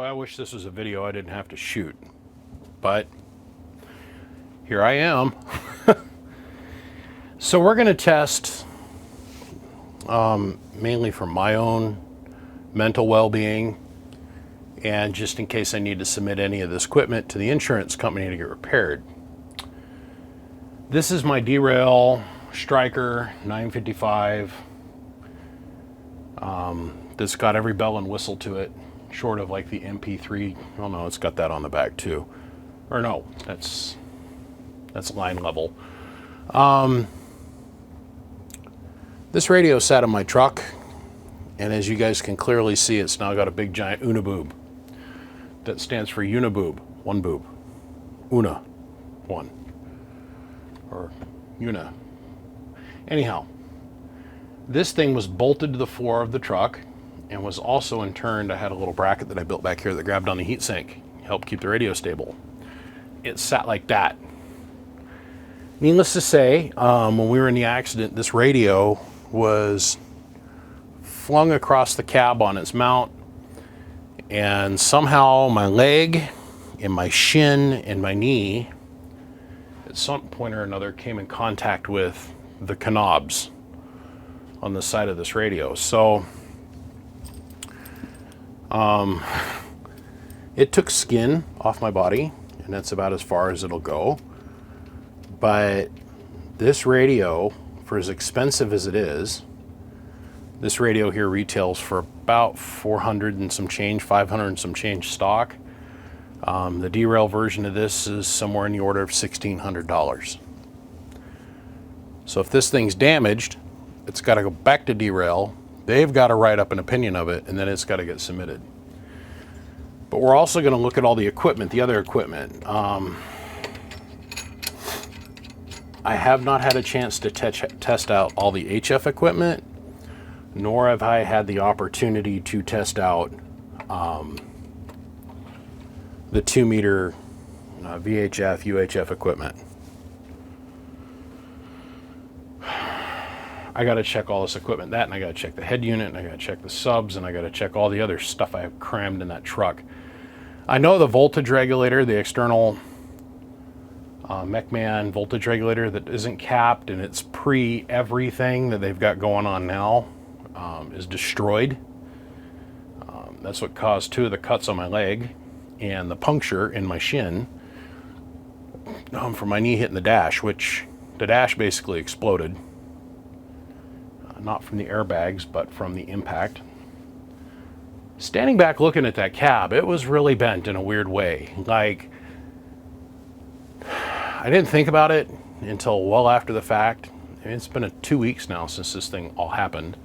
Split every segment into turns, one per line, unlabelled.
I wish this was a video I didn't have to shoot, but here I am. So we're going to test, mainly for my own mental well-being, and just in case I need to submit any of this equipment to the insurance company to get repaired. This is my derail Striker 955. That's got every bell and whistle to it, short of like the MP3. Oh no, it's got that on the back too. Or no, that's line level. This radio sat in my truck, and as you guys can clearly see, it's now got a big giant uniboob. That stands for uniboob, one boob. Una, one. Or una. Anyhow, this thing was bolted to the floor of the truck and was also in turn, I had a little bracket that I built back here that grabbed on the heatsink, helped keep the radio stable. It sat like that. Needless to say, when we were in the accident, this radio was flung across the cab on its mount, and somehow my leg and my shin and my knee at some point or another came in contact with the knobs on the side of this radio. So it took skin off my body, and that's about as far as it'll go. But this radio, for as expensive as it is, this radio here retails for about 400 and some change, 500 and some change stock. The derail version of this is somewhere in the order of $1,600. So if this thing's damaged, it's got to go back to derail. They've got to write up an opinion of it, and then it's got to get submitted. But we're also going to look at all the equipment, the other equipment. I have not had a chance to test out all the HF equipment, nor have I had the opportunity to test out the 2-meter VHF, UHF equipment. I got to check all this equipment, and I got to check the head unit, and I got to check the subs, and I got to check all the other stuff I have crammed in that truck. I know the voltage regulator, the external MechMan voltage regulator that isn't capped, and it's pre-everything that they've got going on now, is destroyed. That's what caused 2 of the cuts on my leg and the puncture in my shin from my knee hitting the dash, which the dash basically exploded. Not from the airbags, but from the impact. Standing back looking at that cab, it was really bent in a weird way. Like, I didn't think about it until well after the fact. I mean, it's been 2 weeks now since this thing all happened.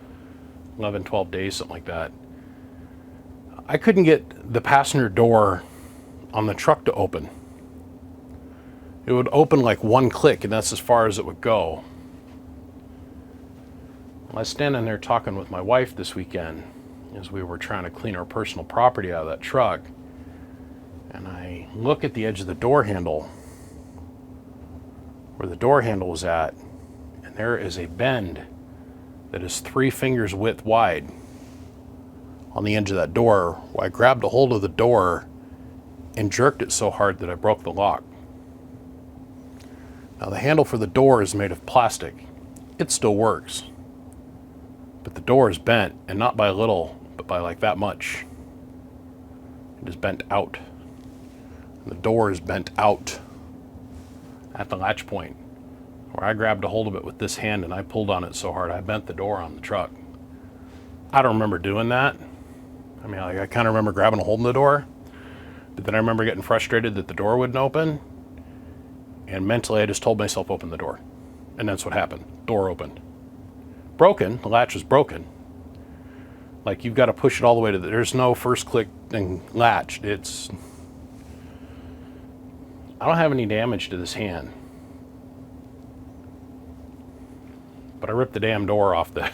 11, 12 days, something like that. I couldn't get the passenger door on the truck to open. It would open like one click, and that's as far as it would go. I was standing there talking with my wife this weekend as we were trying to clean our personal property out of that truck, and I look at the edge of the door handle where the door handle was at, and there is a bend that is 3 fingers width wide on the edge of that door. I grabbed a hold of the door and jerked it so hard that I broke the lock. Now the handle for the door is made of plastic. It still works. But the door is bent, and not by a little, but by like that much. It is bent out. And the door is bent out at the latch point, where I grabbed a hold of it with this hand and I pulled on it so hard I bent the door on the truck. I don't remember doing that. I mean, like, I kind of remember grabbing a hold of the door, but then I remember getting frustrated that the door wouldn't open, and mentally I just told myself, open the door. And that's what happened. Door opened. Broken, the latch was broken. Like, you've got to push it all the way to there's no first click and latch. I don't have any damage to this hand, but I ripped the damn door off the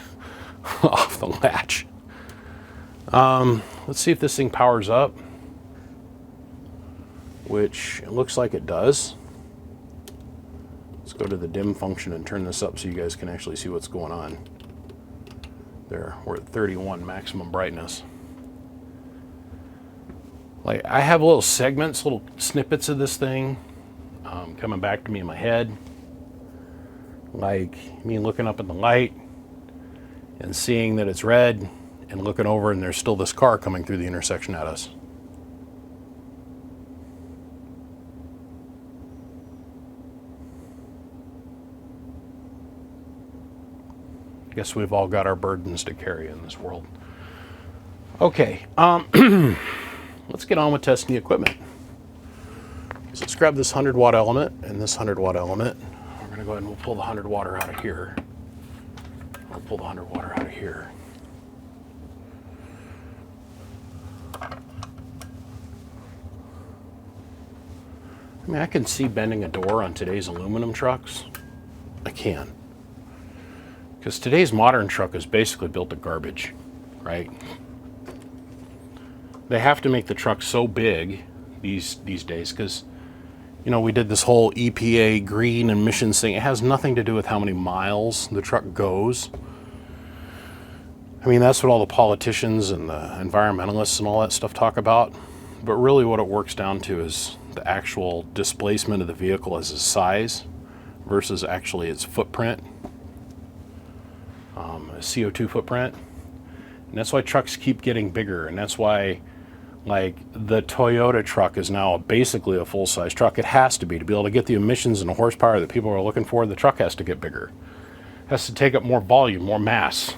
off the latch. Let's see if this thing powers up, which it looks like it does. Let's go to the dim function and turn this up so you guys can actually see what's going on. There, we're at 31 maximum brightness. Like, I have little segments, little snippets of this thing coming back to me in my head. Like me looking up at the light and seeing that it's red and looking over and there's still this car coming through the intersection at us. I guess we've all got our burdens to carry in this world. Okay, let's get on with testing the equipment. So let's grab this 100-watt element and this 100-watt element. We're going to go ahead and we'll pull the 100 watt out of here. I'll pull the 100 watt out of here. I mean, I can see bending a door on today's aluminum trucks. I can. Because today's modern truck is basically built of garbage, right? They have to make the truck so big these days because, you know, we did this whole EPA green emissions thing. It has nothing to do with how many miles the truck goes. I mean, that's what all the politicians and the environmentalists and all that stuff talk about. But really what it works down to is the actual displacement of the vehicle as its size versus actually its footprint, a CO2 footprint. And that's why trucks keep getting bigger. And that's why, like, the Toyota truck is now basically a full-size truck. It has to be able to get the emissions and the horsepower that people are looking for. The truck has to get bigger. It has to take up more volume, more mass.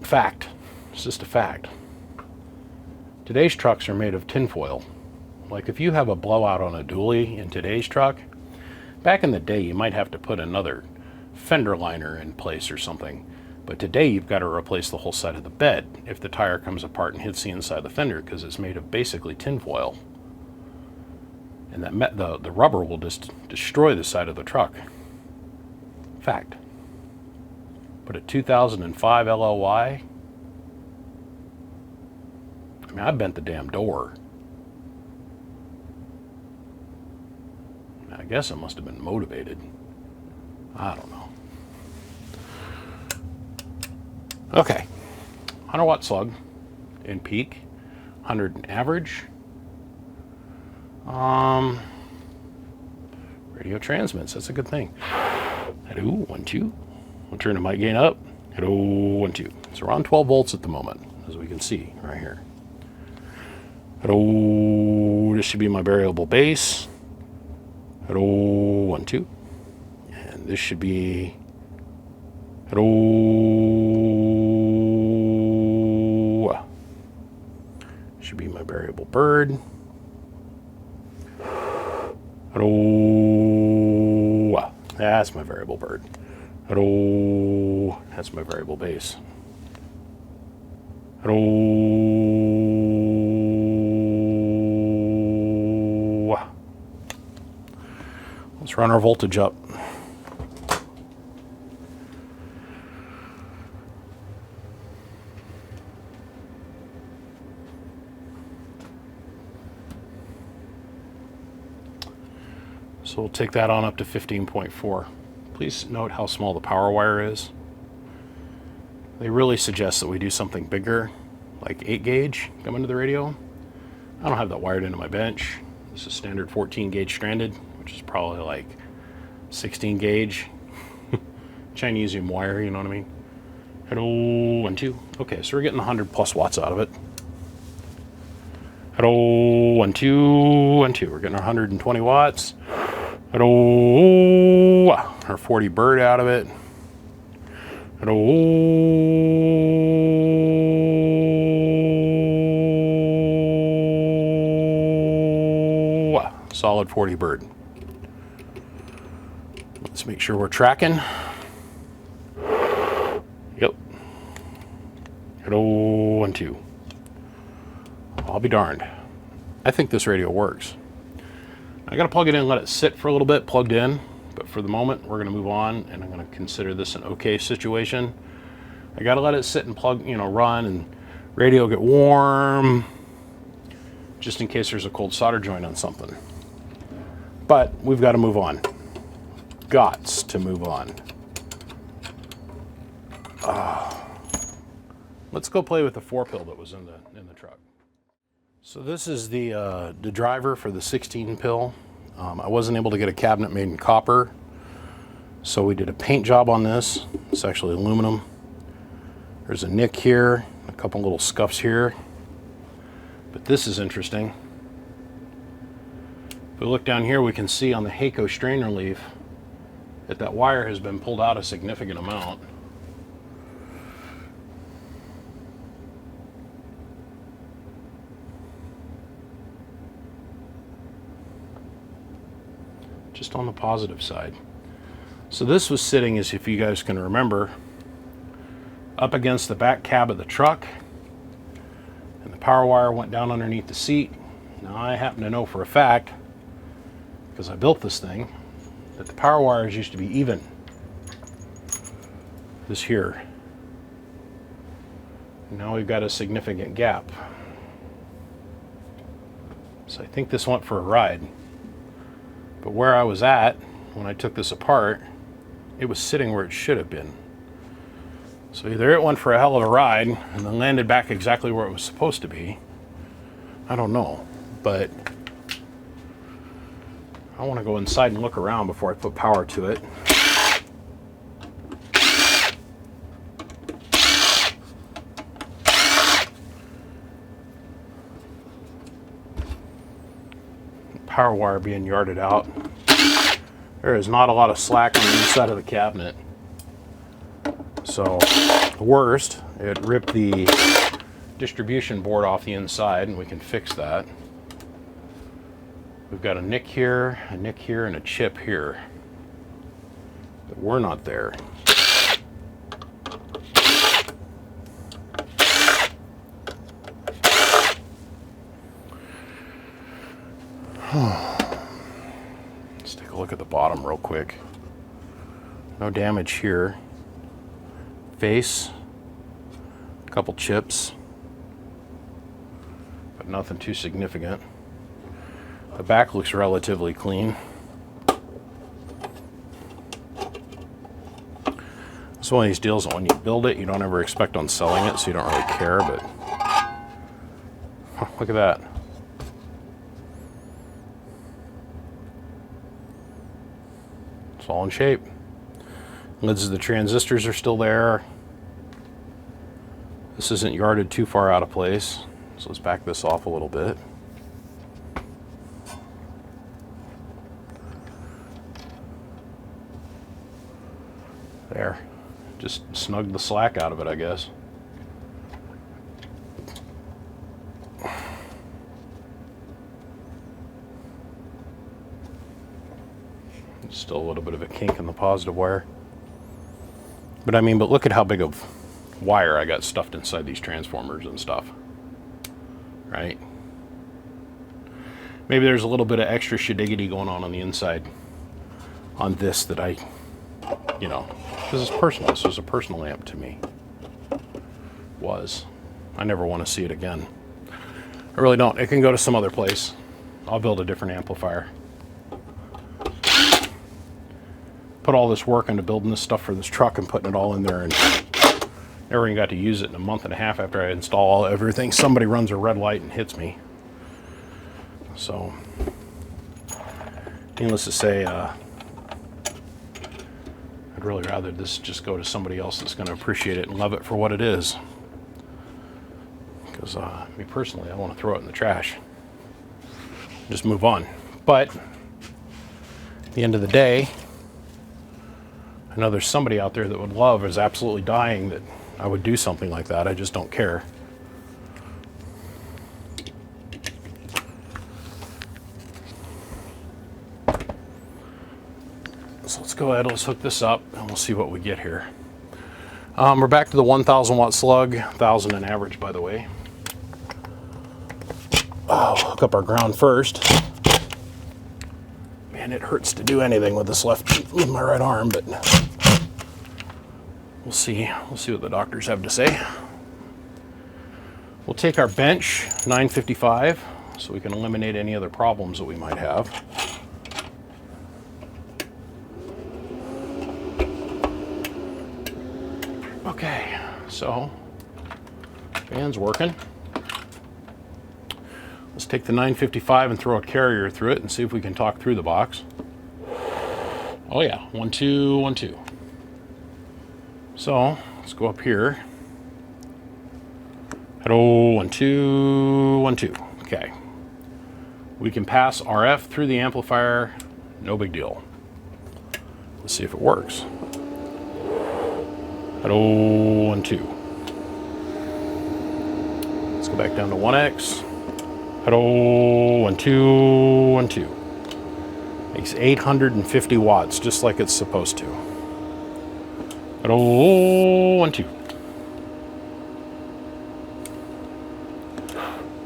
Fact. It's just a fact. Today's trucks are made of tinfoil. Like, if you have a blowout on a dually in today's truck, back in the day you might have to put another fender liner in place or something. But today you've got to replace the whole side of the bed if the tire comes apart and hits the inside of the fender, because it's made of basically tinfoil. And that the rubber will just destroy the side of the truck. Fact. But a 2005 LLY, I mean, I bent the damn door. I guess I must have been motivated. I don't know. Okay, 100 watt slug in peak, 100 in average. Radio transmits, that's a good thing. Hello, 1, 2. We'll turn the mic gain up. Hello, 1, 2. So we're on 12 volts at the moment, as we can see right here. Hello, this should be my variable bass. Hello, 1, 2. And this should be, hello, should be my variable bird. Hello, that's my variable bird. Hello, that's my variable bass. Hello, let's run our voltage up. So we'll take that on up to 15.4. Please note how small the power wire is. They really suggest that we do something bigger, like 8 gauge coming to the radio. I don't have that wired into my bench. This is standard 14 gauge stranded, which is probably like 16 gauge Chinesium wire, you know what I mean? Hello, 1, 2. Okay, so we're getting 100 plus watts out of it. Hello, 1, 2, 1, 2. We're getting 120 watts. Hello, our 40 bird out of it. Hello, solid 40 bird. Let's make sure we're tracking. Yep. Hello, 1, 2. I'll be darned. I think this radio works. I gotta plug it in and let it sit for a little bit, plugged in, but for the moment we're gonna move on and I'm gonna consider this an okay situation. I gotta let it sit and plug, run and radio get warm, just in case there's a cold solder joint on something. But we've got to move on. Gots to move on. Let's go play with the 4-pill that was in the truck. So this is the driver for the 16 pill. I wasn't able to get a cabinet made in copper, so we did a paint job on this. It's actually aluminum. There's a nick here, a couple little scuffs here, but this is interesting. If we look down here, we can see on the Hakko strainer leaf that that wire has been pulled out a significant amount. Just on the positive side. So this was sitting, as if you guys can remember, up against the back cab of the truck, and the power wire went down underneath the seat. Now I happen to know for a fact, because I built this thing, that the power wires used to be even. This here. Now we've got a significant gap. So I think this went for a ride. But where I was at when I took this apart, it was sitting where it should have been. So either it went for a hell of a ride and then landed back exactly where it was supposed to be. I don't know, but I want to go inside and look around before I put power to it. Power wire being yarded out. There is not a lot of slack on the inside of the cabinet. So, worst, it ripped the distribution board off the inside, and we can fix that. We've got a nick here, and a chip here. But we're not there. Let's take a look at the bottom real quick. No damage here. Face, a couple chips, but nothing too significant. The back looks relatively clean. It's one of these deals that when you build it, you don't ever expect on selling it, so you don't really care, but look at that. It's all in shape. Lids of the transistors are still there. This isn't yarded too far out of place, so let's back this off a little bit. There. Just snugged the slack out of it, I guess. Still a little bit of a kink in the positive wire. But I mean, but look at how big of wire I got stuffed inside these transformers and stuff. Right? Maybe there's a little bit of extra shidiggity going on the inside on this that I, you know, because it's personal. This was a personal amp to me. Was. I never want to see it again. I really don't. It can go to some other place. I'll build a different amplifier. Put all this work into building this stuff for this truck and putting it all in there, and never even got to use it in a month and a half after I install everything. Somebody runs a red light and hits me. So, needless to say, I'd really rather this just go to somebody else that's going to appreciate it and love it for what it is. Because me personally, I want to throw it in the trash. Just move on. But at the end of the day, I know there's somebody out there that would love, is absolutely dying that I would do something like that. I just don't care. So let's go ahead, let's hook this up, and we'll see what we get here. We're back to the 1,000 watt slug, 1,000 an average, by the way. Oh, hook up our ground first. Man, it hurts to do anything with this with my right arm, but we'll see. We'll see what the doctors have to say. We'll take our bench, 955, so we can eliminate any other problems that we might have. Okay, so fan's working. Let's take the 955 and throw a carrier through it and see if we can talk through the box. Oh yeah, 1, 2, 1, 2. So let's go up here. Hello, 1, 2, 1, 2. Okay. We can pass RF through the amplifier, no big deal. Let's see if it works. Hello, 1, 2. Let's go back down to 1X. Hello, 1, 2, 1, 2. Makes 850 watts, just like it's supposed to. Hello, 1, 2.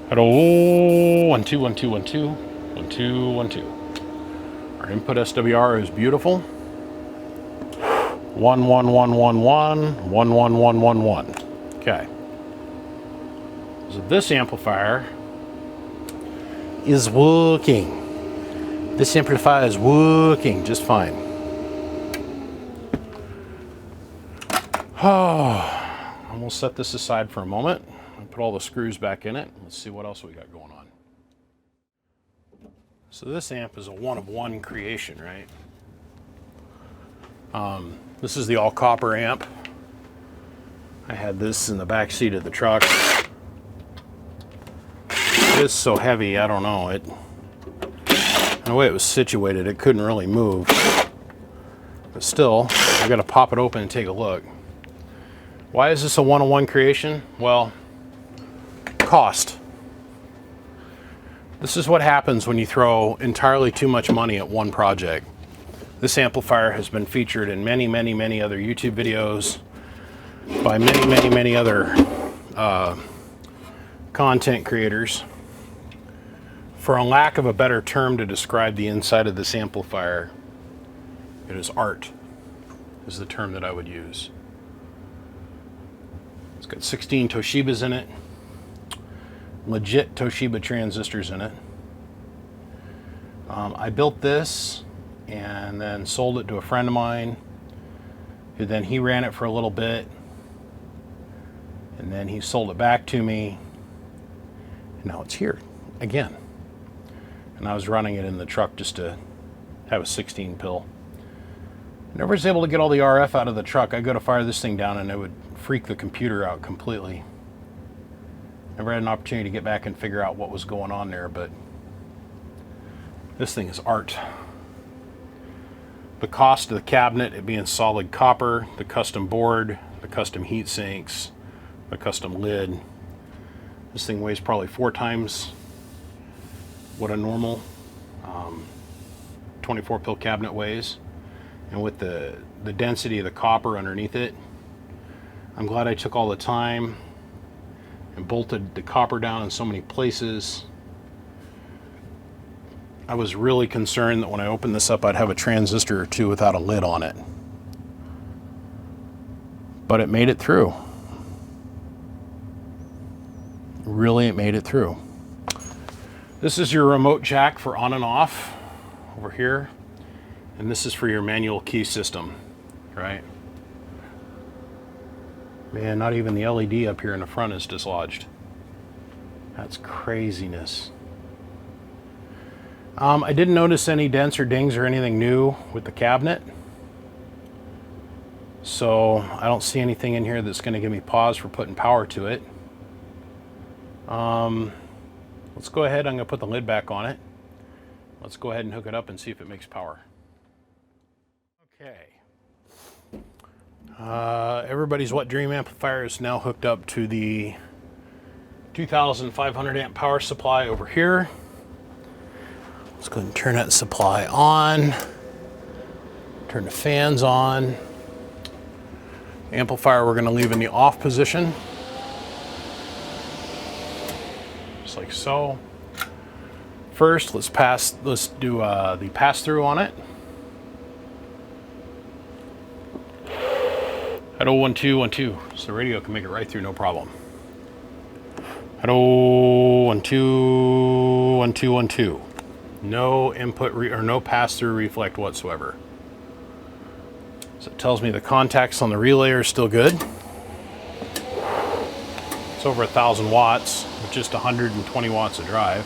Hello, 1, 2, 1, 2, 1, 2. 1, 2, 1, 2. Our input SWR is beautiful. 1, 1, 1, 1, 1, 1, 1, 1, 1, 1. Okay. So this amplifier is working. This amplifier is working just fine. Oh, and we'll set this aside for a moment and put all the screws back in it. Let's see what else we got going on. So this amp is a one-of-one creation, right? This is the all copper amp. I had this in the back seat of the truck. It's so heavy, I don't know. The way it was situated, it couldn't really move. But still, I gotta pop it open and take a look. Why is this a one-on-one creation? Well, cost. This is what happens when you throw entirely too much money at one project. This amplifier has been featured in many, many, many other YouTube videos by many, many, many other content creators. For a lack of a better term to describe the inside of this amplifier, it is art, is the term that I would use. It's got 16 Toshibas in it, legit Toshiba transistors in it. I built this and then sold it to a friend of mine, who then he ran it for a little bit, and then he sold it back to me, and now it's here again. And I was running it in the truck just to have a 16 pill. Never was able to get all the RF out of the truck. I go to fire this thing down and it would freak the computer out completely. Never had an opportunity to get back and figure out what was going on there, but this thing is art. The cost of the cabinet, it being solid copper, the custom board, the custom heat sinks, the custom lid. This thing weighs probably 4 times what a normal 24 pill cabinet weighs. And with the density of the copper underneath it, I'm glad I took all the time and bolted the copper down in so many places. I was really concerned that when I opened this up, I'd have a transistor or two without a lid on it. But it made it through. Really, it made it through. This is your remote jack for on and off over here. And this is for your manual key system, right? Man, not even the LED up here in the front is dislodged. That's craziness. I didn't notice any dents or dings or anything new with the cabinet. So I don't see anything in here that's gonna give me pause for putting power to it. Let's go ahead, I'm gonna put the lid back on it. Let's go ahead and hook it up and see if it makes power. Okay. Everybody's Wet Dream amplifier is now hooked up to the 2,500 amp power supply over here. Let's go ahead and turn that supply on. Turn the fans on. Amplifier we're gonna leave in the off position. Just like so. First, let's do the pass-through on it. Hello, 1, 2, 1, 2. So the radio can make it right through, no problem. Hello, 1, 2, 1, 2, 1, 2. No input or no pass-through reflect whatsoever. So it tells me the contacts on the relay are still good. It's over 1,000 watts with just 120 watts of drive.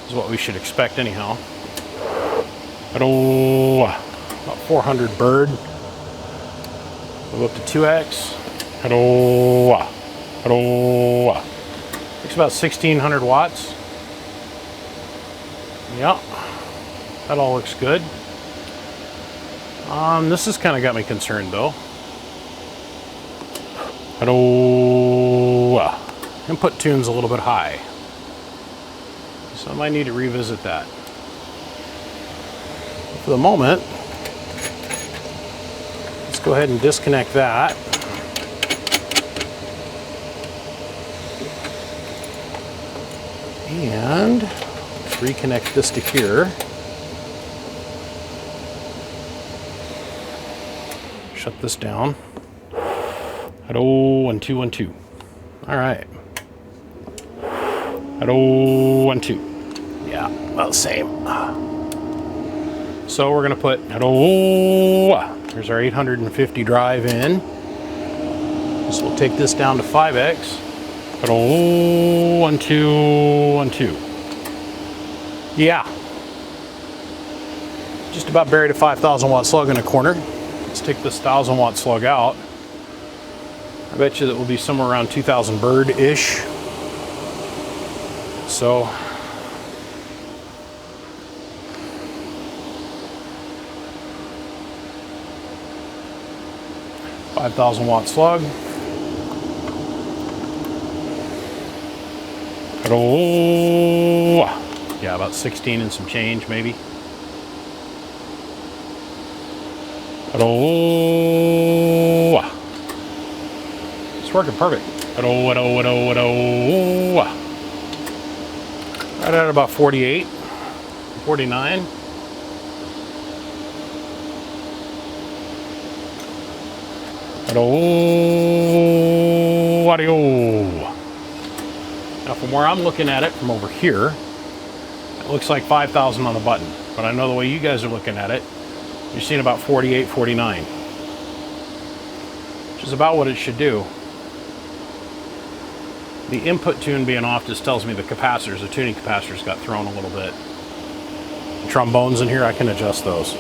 is what we should expect anyhow. Hello, about 400 bird. Move up to 2x. Hello, hello. Takes about 1600 watts. Yeah, that all looks good. This has kind of got me concerned though. Hello, input tune's a little bit high, so I might need to revisit that. For the moment, let's go ahead and disconnect that. And let's reconnect this to here. Shut this down. Hello, 1 2 1 2. All right. Hello, 1 2. Yeah, about the same. So we're gonna put hello. There's our 850 drive in. So we'll take this down to 5x. Hello, 1 2 1 2. Yeah. Just about buried a 5,000 watt slug in a corner. Let's take this 1,000 watt slug out. I bet you that will be somewhere around 2,000 bird-ish. So, $5,000 slug. Hello. Yeah, about 16 and some change maybe. Hello. It's working perfect. Hello, hello, hello, hello. Right at about 48, 49. Hello, audio. Now from where I'm looking at it from over here, it looks like 5,000 on the button. But I know the way you guys are looking at it, you're seeing about 48, 49. Which is about what it should do. The input tune being off just tells me the capacitors, the tuning capacitors got thrown a little bit. The trombones in here, I can adjust those.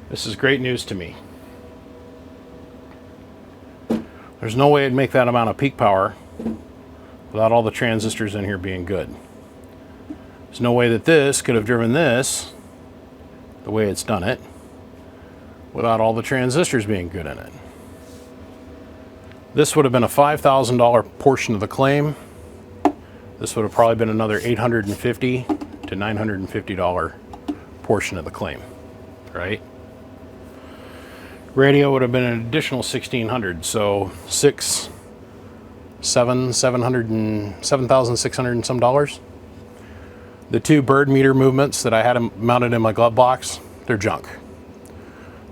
This is great news to me. There's no way I'd make that amount of peak power without all the transistors in here being good. There's no way that this could have driven this the way it's done it without all the transistors being good in it. This would have been a $5,000 portion of the claim. This would have probably been another $850 to $950 portion of the claim, right? Radio would have been an additional $1,600, so $7,600 and some dollars. The two bird meter movements that I had mounted in my glove box, they're junk.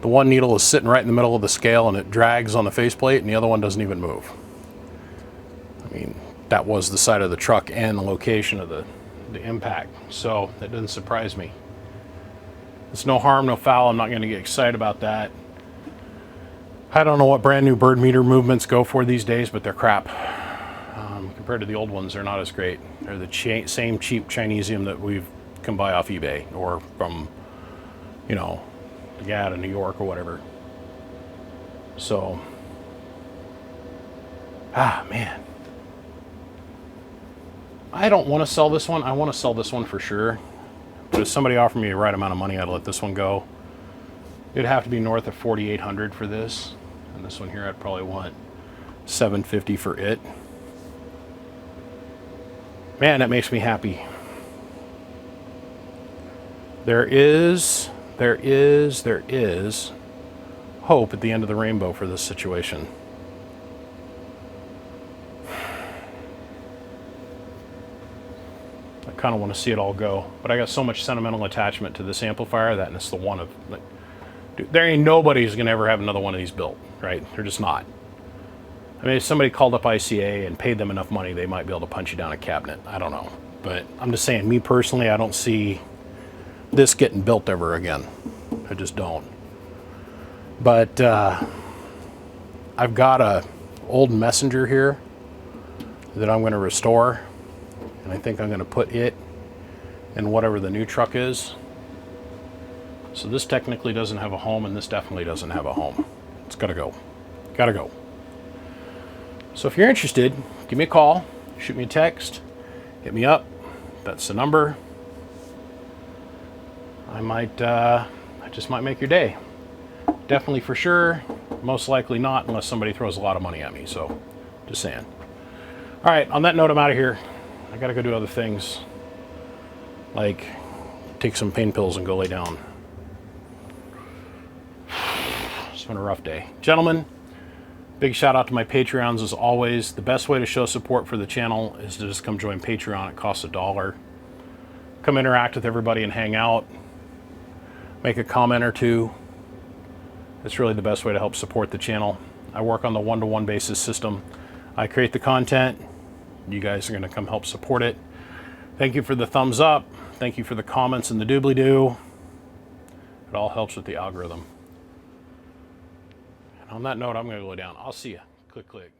The one needle is sitting right in the middle of the scale and it drags on the faceplate, and the other one doesn't even move. I mean, that was the side of the truck and the location of the impact, so that doesn't surprise me. It's no harm, no foul. I'm not going to get excited about that. I don't know what brand new bird meter movements go for these days, but they're crap. Compared to the old ones, they're not as great. They're the same cheap Chinesium that we can buy off eBay or from, you know, out of New York or whatever. So, man. I don't want to sell this one. I want to sell this one for sure. But if somebody offered me the right amount of money, I'd let this one go. It'd have to be north of 4,800 for this. And this one here, I'd probably want 750 for it. Man, that makes me happy. There is hope at the end of the rainbow for this situation. I kind of want to see it all go, but I got so much sentimental attachment to this amplifier that it's the one of, like, dude, there ain't nobody who's gonna ever have another one of these built, right? They're just not. I mean, if somebody called up ICA and paid them enough money, they might be able to punch you down a cabinet. I don't know, but I'm just saying, me personally, I don't see this getting built ever again. I just don't. But I've got a old Messenger here that I'm going to restore, and I think I'm going to put it in whatever the new truck is. So this technically doesn't have a home, and this definitely doesn't have a home. It's got to go. Got to go. So if you're interested, give me a call, shoot me a text, hit me up. That's the number. I just might make your day. Definitely for sure. Most likely not, unless somebody throws a lot of money at me. So, just saying. All right, on that note, I'm out of here. I gotta go do other things, like take some pain pills and go lay down. It's been a rough day. Gentlemen, big shout out to my Patreons as always. The best way to show support for the channel is to just come join Patreon. It costs $1. Come interact with everybody and hang out. Make a comment or two. It's really the best way to help support the channel. I work on the one-to-one basis system. I create the content. You guys are going to come help support it. Thank you for the thumbs up. Thank you for the comments and the doobly-doo. It all helps with the algorithm. And on that note, I'm going to go down. I'll see you. Click, click.